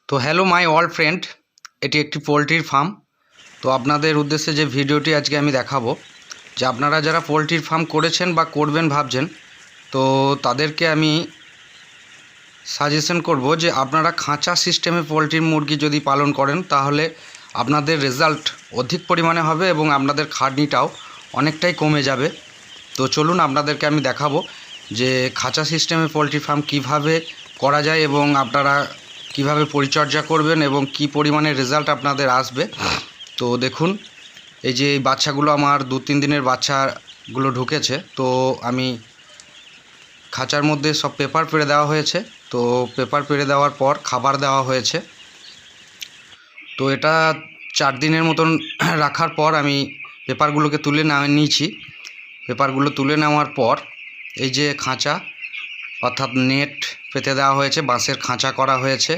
তো hello my all friend, এটি একটি পোলট্রির ফার্ম। তো আপনাদের উদ্দেশ্যে যে ভিডিওটি আজকে আমি দেখাবো, যে আপনারা যারা পোলট্রির ফার্ম করেছেন বা করবেন ভাবছেন, তো তাদেরকে আমি সাজেশন করব যে আপনারা খাঁচা সিস্টেমে পোলট্রির মুরগি যদি পালন করেন তাহলে আপনাদের রেজাল্ট অধিক পরিমাণে হবে এবং আপনাদের খাটনিটাও অনেকটাই কমে যাবে। তো চলুন আপনাদেরকে আমি দেখাবো যে খাঁচা সিস্টেমে পোলট্রি ফার্ম কিভাবে করা যায় এবং আপনারা কিভাবে পরিচর্যা করবেন এবং কি পরিমাণে রেজাল্ট আপনাদের আসবে। তো দেখুন, এই যে এই বাচ্চাগুলো আমার 2-3 দিনের বাচ্চাগুলো ঢুকেছে। তো আমি খাঁচার মধ্যে সব পেপার পেড়ে দেওয়া হয়েছে। তো পেপার পেড়ে দেওয়ার পর খাবার দেওয়া হয়েছে। তো এটা 4 দিনের মতন রাখার পর আমি পেপারগুলোকে তুলে নিয়েছি। পেপারগুলো তুলে নেওয়ার পর এই যে খাঁচা, অর্থাৎ নেট পেতে দেওয়া হয়েছে, বাঁশের খাঁচা করা হয়েছে।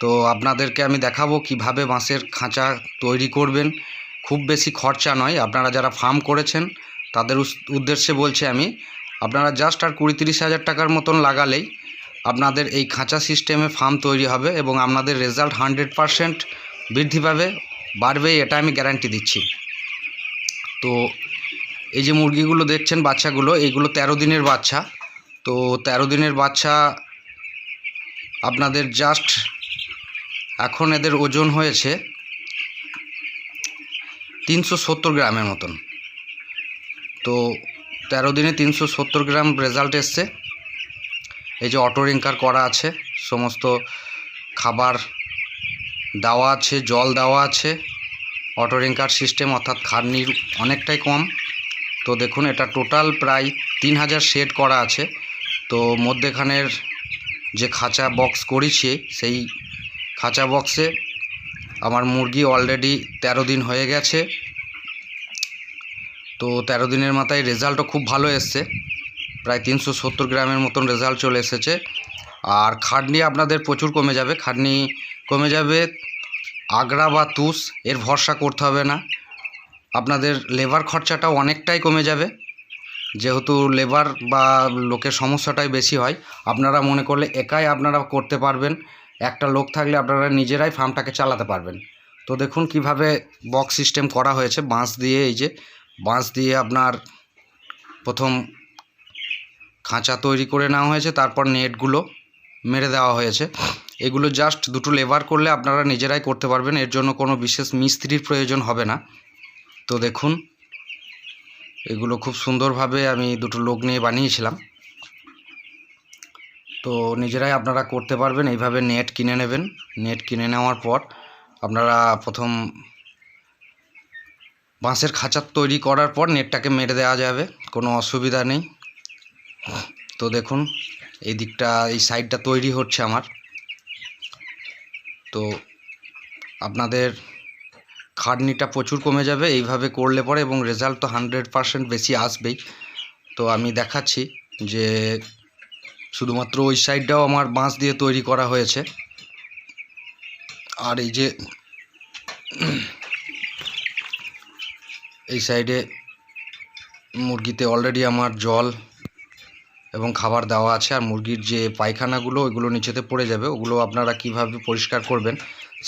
তো আপনাদেরকে আমি দেখাবো কিভাবে বাঁশের খাঁচা তৈরি করবেন। খুব বেশি খরচা নয়, আপনারা যারা ফার্ম করেছেন তাদের উদ্দেশ্যে বলছি আমি। আপনারা জাস্ট আর 20-30 হাজার টাকার মতন লাগালেই আপনাদের এই খাঁচা সিস্টেমে ফার্ম তৈরি হবে এবং আপনাদের রেজাল্ট 100% বৃদ্ধি পাবে, বাড়বে, এটা আমি গ্যারান্টি দিচ্ছি। তো এই যে মুরগিগুলো দেখছেন, বাচ্চাগুলো, এইগুলো 13 দিনের বাচ্চা। তো 13 দিনের বাচ্চা আপনাদের জাস্ট এখন এদের ওজন হয়েছে 370 গ্রামের মতন। তো 13 দিনে 370 গ্রাম রেজাল্ট এসছে। এই যে অটো রিঙ্কার করা আছে, সমস্ত খাবার দেওয়া আছে, জল দেওয়া আছে, অটো রিঙ্কার সিস্টেম, অর্থাৎ খাটনির অনেকটাই কম। তো দেখুন, এটা টোটাল প্রায় 3000 শেড করা আছে। তো মধ্যেখানের যে খাঁচা বক্স করেছি, সেই খাঁচা বক্সে আমার মুরগি অলরেডি 13 দিন হয়ে গেছে। তো 13 দিনের মাথায় রেজাল্টও খুব ভালো এসছে, প্রায় 370 গ্রামের মতন রেজাল্ট চলে এসেছে। আর খাটনি আপনাদের প্রচুর কমে যাবে, খাটনি কমে যাবে। আগড়া বা তুষ এর ভরসা করতে হবে না। আপনাদের লেবার খরচাটাও অনেকটাই কমে যাবে, যেহেতু লেবার বা লোকের সমস্যাটাই বেশি হয়। আপনারা মনে করলে একাই আপনারা করতে পারবেন, একটা লোক থাকলে আপনারা নিজেরাই ফার্মটাকে চালাতে পারবেন। তো দেখুন কিভাবে বক্স সিস্টেম করা হয়েছে, বাঁশ দিয়ে। এই যে বাঁশ দিয়ে আপনার প্রথম খাঁচা তৈরি করে নেওয়া হয়েছে, তারপর নেটগুলো মেরে দেওয়া হয়েছে। এগুলো জাস্ট দুটো লেবার করলে আপনারা নিজেরাই করতে পারবেন, এর জন্য কোনো বিশেষ মিস্ত্রির প্রয়োজন হবে না। তো দেখুন, এগুলো খুব সুন্দরভাবে আমি দুটো লোক নিয়ে বানিয়েছিলাম। তো নিজেরাই আপনারা করতে পারবেন। এইভাবে নেট কিনে নেবেন। নেট কিনে নেওয়ার পর আপনারা প্রথম বাঁশের খাঁচা তৈরি করার পর নেটটাকে মেরে দেওয়া যাবে, কোনো অসুবিধা নেই। তো দেখুন, এই দিকটা, এই সাইডটা তৈরি হচ্ছে আমার। তো আপনাদের খাটনিটা প্রচুর কমে যাবে এইভাবে করলে পরে, এবং রেজাল্ট তো 100% বেশি আসবেই। তো আমি দেখাচ্ছি যে শুধুমাত্র ওই সাইডটাও আমার বাঁশ দিয়ে তৈরি করা হয়েছে। আর এই যে এই সাইডে মুরগিতে অলরেডি আমার জল এবং খাবার দেওয়া আছে। আর মুরগির যে পায়খানাগুলো, ওইগুলো নিচেতে পড়ে যাবে, ওগুলো আপনারা কিভাবে পরিষ্কার করবেন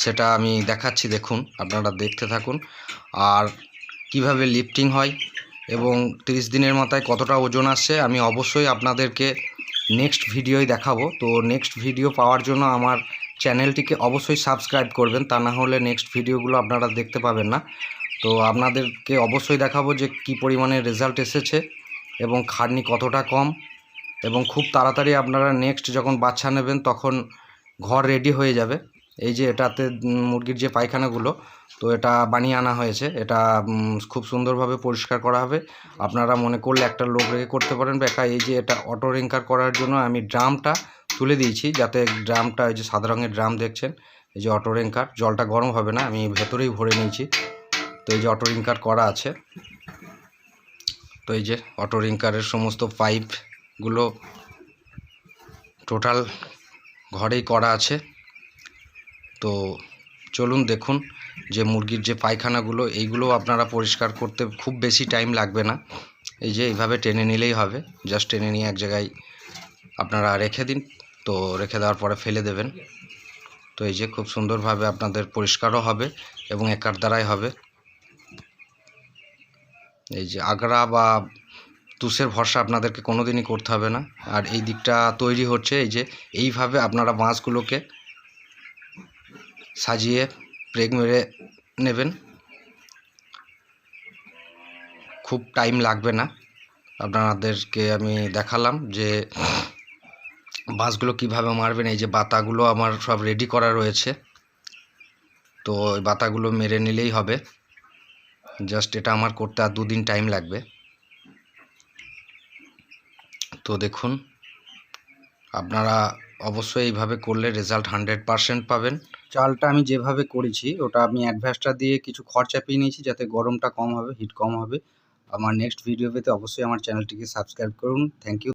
সেটা আমি দেখাচ্ছি। দেখুন, আপনারা দেখতে থাকুন। আর কিভাবে লিফটিং হয় এবং 30 দিনের মাথায় কতটা ওজন আসছে আমি অবশ্যই আপনাদেরকে নেক্সট ভিডিওয় দেখাবো। তো নেক্সট ভিডিও পাওয়ার জন্য আমার চ্যানেলটিকে অবশ্যই সাবস্ক্রাইব করবেন, তা না হলে নেক্সট ভিডিওগুলো আপনারা দেখতে পাবেন না। তো আপনাদেরকে অবশ্যই দেখাবো যে কি পরিমাণে রেজাল্ট এসেছে এবং খাটনি কতটা কম, এবং খুব তাড়াতাড়ি আপনারা নেক্সট যখন বাচ্চা নেবেন তখন ঘর রেডি হয়ে যাবে। এই যে এটাতে মুরগির যে পায়খানাগুলো, তো এটা বানিয়ে আনা হয়েছে। এটা খুব সুন্দরভাবে পরিষ্কার করা হবে। আপনারা মনে করলে একটা লোক রেখে করতে পারেন একা। এই যে এটা অটো রিঙ্কার করার জন্য আমি ড্রামটা তুলে দিয়েছি, যাতে ড্রামটা, এই যে সাদা রঙের ড্রাম দেখছেন, এই যে অটো রিঙ্কার, জলটা গরম হবে না, আমি ভেতরেই ভরে নিয়েছি। তো এই যে অটো রিঙ্কার করা আছে। তো এই যে অটো রিঙ্কারের সমস্ত পাইপগুলো টোটাল ঘরেই করা আছে। তো চলুন দেখুন যে মুরগির যে পায়খানাগুলো, এইগুলো আপনারা পরিষ্কার করতে খুব বেশি টাইম লাগবে না। এই যে এইভাবে টেনে নিলেই হবে, জাস্ট টেনে নিয়ে এক জায়গায় আপনারা রেখে দিন। তো রেখে দেওয়ার পরে ফেলে দেবেন। তো তো এই যে খুব সুন্দরভাবে আপনাদের পরিষ্কারও হবে এবং একার দ্বারাই হবে। এই যে আগড়া বা তুষের ভরসা আপনাদেরকে কোনো দিনই করতে হবে না। আর এই দিকটা তৈরি হচ্ছে, এই যে এইভাবে আপনারা বাঁশগুলোকে সাজিয়ে প্রেগ মেরে নেবেন, খুব টাইম লাগবে না। আপনাদেরকে আমি দেখালাম যে বাঁশগুলো কিভাবে মারবেন। এই যে বাতাগুলো আমার সব রেডি করা রয়েছে, তো ওই বাতাগুলো মেরে নিলেই হবে। জাস্ট এটা আমার করতে আর 2 দিন টাইম লাগবে। তো দেখুন, আপনারা অবশ্যই এইভাবে করলে রেজাল্ট 100% পাবেন। চালটা আমি যেভাবে করেছি ওটা আমি অ্যাডভাস্টার দিয়ে কিছু খড় চাপিয়ে নিয়েছি, যাতে গরমটা কম হবে, হিট কম হবে। আমার নেক্সট ভিডিও পেতে অবশ্যই আমার চ্যানেলটিকে সাবস্ক্রাইব করুন। Thank you.